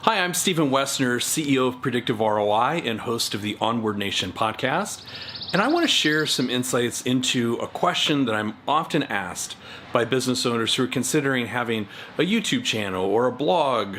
Hi, I'm Stephen Wessner, CEO of Predictive ROI and host of the Onward Nation podcast. And I want to share some insights into a question that I'm often asked by business owners who are considering having a YouTube channel or a blog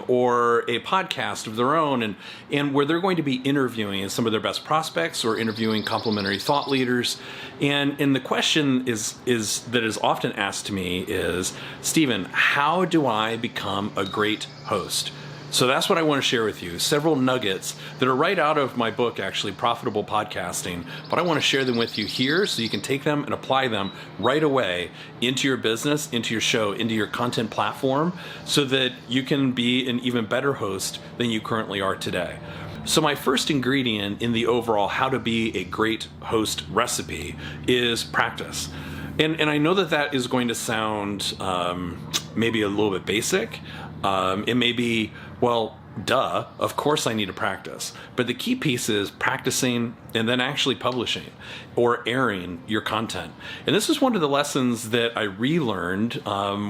or a podcast of their own, and where they're going to be interviewing some of their best prospects or interviewing complementary thought leaders. And the question is that is often asked to me is, Stephen, how do I become a great host? So that's what I want to share with you. Several nuggets that are right out of my book, actually, Profitable Podcasting. But I want to share them with you here so you can take them and apply them right away into your business, into your show, into your content platform, so that you can be an even better host than you currently are today. So my first ingredient in the overall how to be a great host recipe is practice. And I know that is going to sound maybe a little bit basic. It may be, well, duh, of course I need to practice. But the key piece is practicing and then actually publishing or airing your content. And this is one of the lessons that I relearned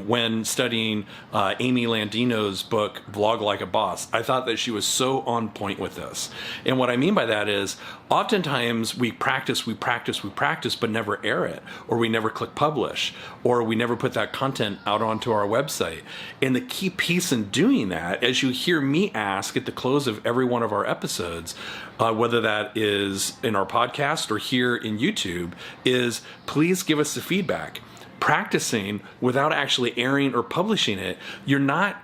when studying Amy Landino's book, Vlog Like a Boss. I thought that she was so on point with this. And what I mean by that is oftentimes we practice, but never air it, or we never click publish, or we never put that content out onto our website. And the key piece in doing that, as you hear me ask at the close of every one of our episodes, whether that is in our podcast or here in YouTube, is please give us the feedback. Practicing without actually airing or publishing it, you're not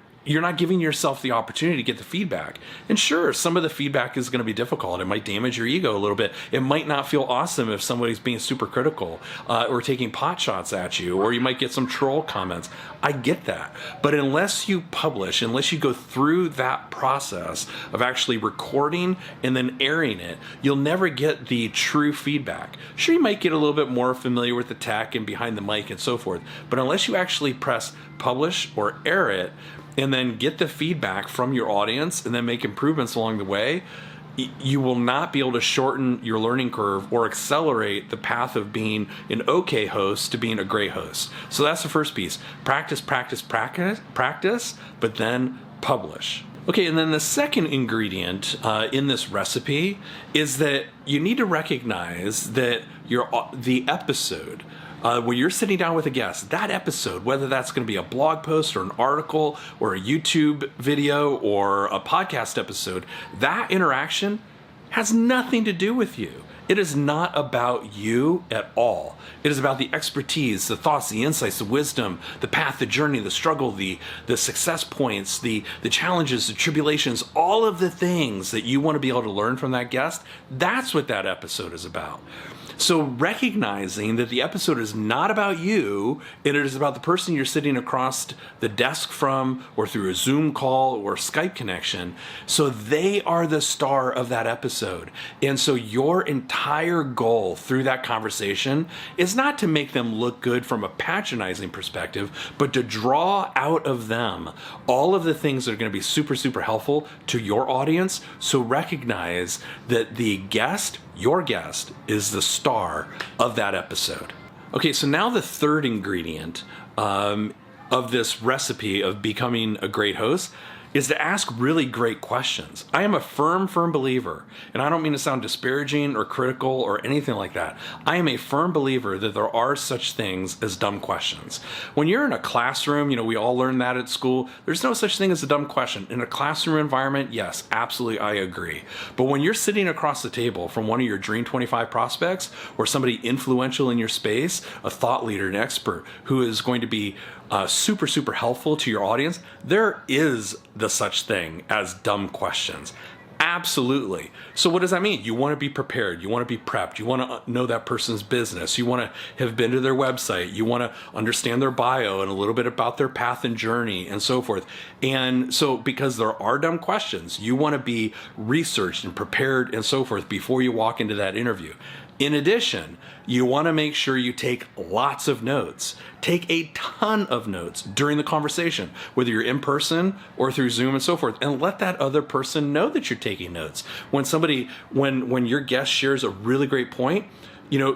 giving yourself the opportunity to get the feedback. And sure, some of the feedback is going to be difficult. It might damage your ego a little bit. It might not feel awesome if somebody's being super critical or taking pot shots at you, or you might get some troll comments. I get that. But unless you publish, unless you go through that process of actually recording and then airing it, you'll never get the true feedback. Sure, you might get a little bit more familiar with the tech and behind the mic and so forth. But unless you actually press publish or air it, and then get the feedback from your audience and then make improvements along the way, you will not be able to shorten your learning curve or accelerate the path of being an okay host to being a great host. So that's the first piece. Practice, but then publish. Okay, and then the second ingredient in this recipe is that you need to recognize that the episode, when you're sitting down with a guest, that episode, whether that's going to be a blog post or an article or a YouTube video or a podcast episode, that interaction has nothing to do with you. It is not about you at all. It is about the expertise, the thoughts, the insights, the wisdom, the path, the journey, the struggle, the success points, the challenges, the tribulations, all of the things that you want to be able to learn from that guest. That's what that episode is about. So recognizing that the episode is not about you, and it is about the person you're sitting across the desk from, or through a Zoom call or Skype connection, so they are the star of that episode. And so your entire goal through that conversation is not to make them look good from a patronizing perspective, but to draw out of them all of the things that are going to be super, super helpful to your audience. So recognize that your guest is the star of that episode. Okay, so now the third ingredient of this recipe of becoming a great host is to ask really great questions. I am a firm believer, and I don't mean to sound disparaging or critical or anything like that. I am a firm believer that there are such things as dumb questions. When you're in a classroom, we all learn that at school, there's no such thing as a dumb question. In a classroom environment, yes, absolutely, I agree. But when you're sitting across the table from one of your Dream 25 prospects or somebody influential in your space, a thought leader, an expert who is going to be super, super helpful to your audience, there is the such thing as dumb questions. Absolutely. So what does that mean? You want to be prepared. You want to be prepped. You want to know that person's business. You want to have been to their website. You want to understand their bio and a little bit about their path and journey and so forth. And so because there are dumb questions, you want to be researched and prepared and so forth before you walk into that interview. In addition, you want to make sure you take lots of notes. Take a ton of notes during the conversation, whether you're in person or through Zoom and so forth, and let that other person know that you're taking notes. When your guest shares a really great point,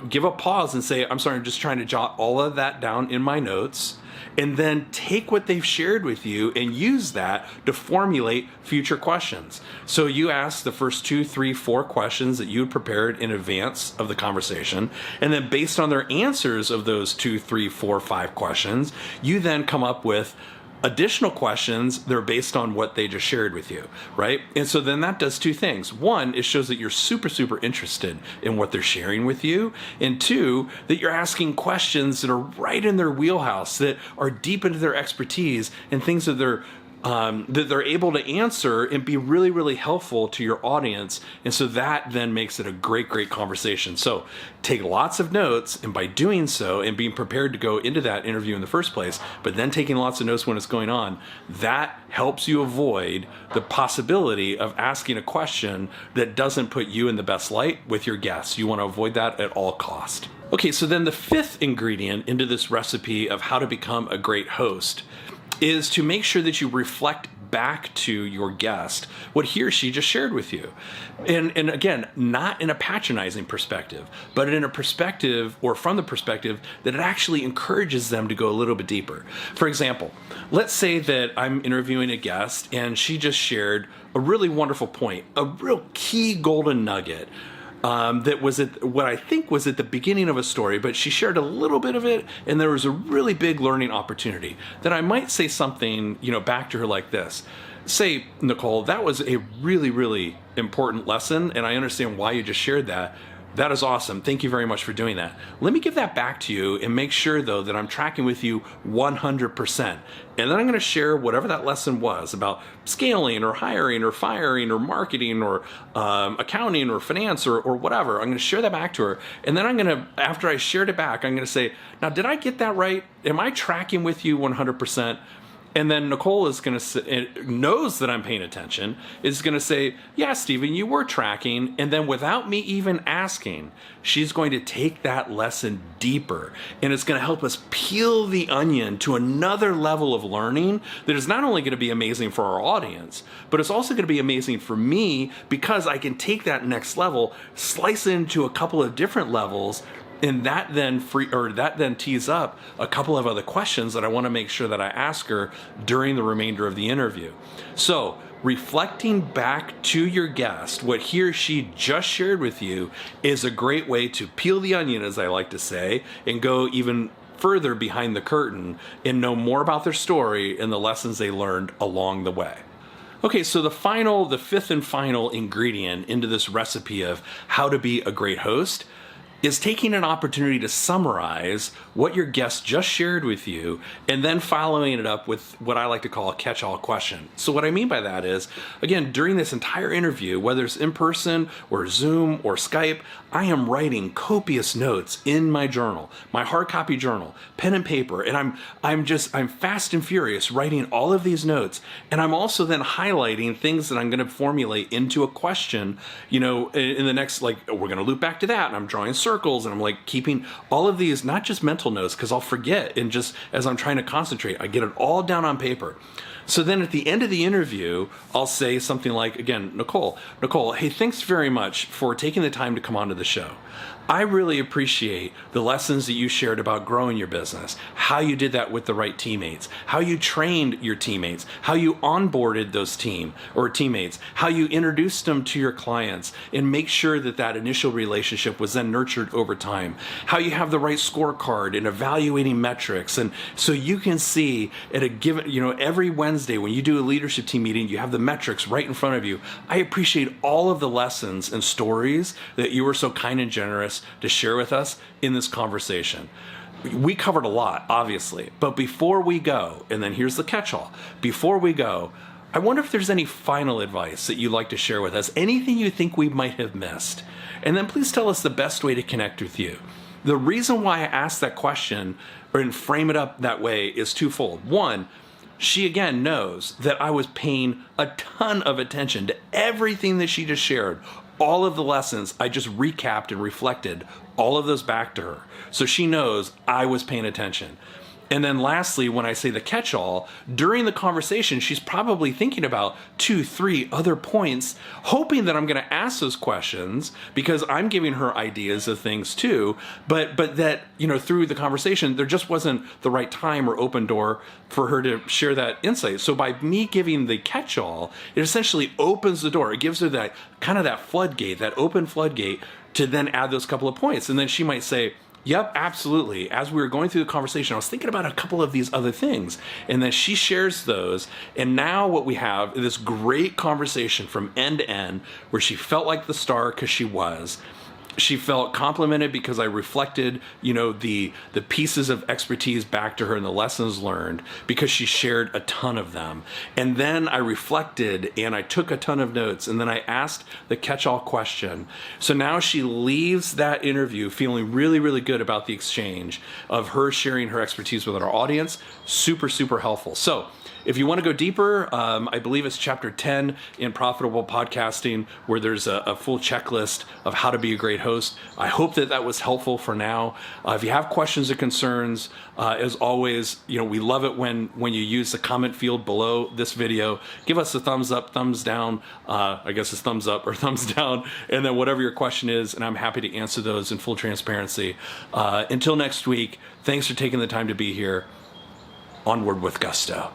give a pause and say, I'm sorry, I'm just trying to jot all of that down in my notes, and then take what they've shared with you and use that to formulate future questions. So you ask the first 2, 3, 4 questions that you had prepared in advance of the conversation, and then based on their answers of those 2, 3, 4, 5 questions, you then come up with additional questions that are based on what they just shared with you, right? And so then that does 2 things. 1, it shows that you're super, super interested in what they're sharing with you. And 2, that you're asking questions that are right in their wheelhouse, that are deep into their expertise and things that they're able to answer and be really, really helpful to your audience. And so that then makes it a great, great conversation. So take lots of notes, and by doing so and being prepared to go into that interview in the first place, but then taking lots of notes when it's going on, that helps you avoid the possibility of asking a question that doesn't put you in the best light with your guests. You want to avoid that at all cost. Okay, so then the 5th ingredient into this recipe of how to become a great host is to make sure that you reflect back to your guest what he or she just shared with you. And again, not in a patronizing perspective, but in a perspective, or from the perspective that it actually encourages them to go a little bit deeper. For example, let's say that I'm interviewing a guest and she just shared a really wonderful point, a real key golden nugget that was at what I think was at the beginning of a story, but she shared a little bit of it, and there was a really big learning opportunity. Then I might say something, back to her like this. Say, Nicole, that was a really, really important lesson, and I understand why you just shared that. That is awesome. Thank you very much for doing that. Let me give that back to you and make sure, though, that I'm tracking with you 100%. And then I'm going to share whatever that lesson was about scaling or hiring or firing or marketing or accounting or finance or whatever. I'm going to share that back to her. And then I'm going to, after I shared it back, I'm going to say, now, did I get that right? Am I tracking with you 100%? And then Nicole is going to knows that I'm paying attention, is going to say, yeah, Stephen, you were tracking. And then without me even asking, she's going to take that lesson deeper. And it's going to help us peel the onion to another level of learning that is not only going to be amazing for our audience, but it's also going to be amazing for me, because I can take that next level, slice it into a couple of different levels, and that then tees up a couple of other questions that I want to make sure that I ask her during the remainder of the interview. So reflecting back to your guest what he or she just shared with you is a great way to peel the onion, as I like to say, and go even further behind the curtain and know more about their story and the lessons they learned along the way. Okay, so the 5th and final ingredient into this recipe of how to be a great host is taking an opportunity to summarize what your guest just shared with you and then following it up with what I like to call a catch-all question. So what I mean by that is, again, during this entire interview, whether it's in person or Zoom or Skype, I am writing copious notes in my journal, my hard copy journal, pen and paper, and I'm fast and furious writing all of these notes, and I'm also then highlighting things that I'm going to formulate into a question, in the next, we're going to loop back to that, and I'm drawing circles, and I'm keeping all of these, not just mental notes, because I'll forget, and just as I'm trying to concentrate, I get it all down on paper. So then at the end of the interview, I'll say something like, again, Nicole, hey, thanks very much for taking the time to come onto the show. I really appreciate the lessons that you shared about growing your business, how you did that with the right teammates, how you trained your teammates, how you onboarded those teammates, how you introduced them to your clients and make sure that that initial relationship was then nurtured over time, how you have the right scorecard and evaluating metrics. And so you can see at a given, every Wednesday when you do a leadership team meeting, you have the metrics right in front of you. I appreciate all of the lessons and stories that you were so kind and generous to share with us in this conversation. We covered a lot, obviously, but before we go, and then here's the catch-all, before we go, I wonder if there's any final advice that you'd like to share with us, anything you think we might have missed, and then please tell us the best way to connect with you. The reason why I asked that question and frame it up that way is twofold. One, she again knows that I was paying a ton of attention to everything that she just shared. All of the lessons, I just recapped and reflected all of those back to her. So she knows I was paying attention. And then lastly, when I say the catch-all, during the conversation, she's probably thinking about 2, 3 other points, hoping that I'm going to ask those questions because I'm giving her ideas of things too. But that, through the conversation, there just wasn't the right time or open door for her to share that insight. So by me giving the catch-all, it essentially opens the door. It gives her that kind of that floodgate, that open floodgate to then add those couple of points. And then she might say, yep, absolutely. As we were going through the conversation, I was thinking about a couple of these other things. And then she shares those. And now what we have is this great conversation from end to end where she felt like the star because she was. She felt complimented because I reflected, the pieces of expertise back to her and the lessons learned because she shared a ton of them. And then I reflected and I took a ton of notes and then I asked the catch-all question. So now she leaves that interview feeling really, really good about the exchange of her sharing her expertise with our audience. Super, super helpful. So if you want to go deeper, I believe it's chapter 10 in Profitable Podcasting, where there's a full checklist of how to be a great host. I hope that was helpful for now. If you have questions or concerns, as always, we love it when you use the comment field below this video. Give us a thumbs up, thumbs down. I guess it's thumbs up or thumbs down, and then whatever your question is, and I'm happy to answer those in full transparency. Until next week, thanks for taking the time to be here. Onward with gusto.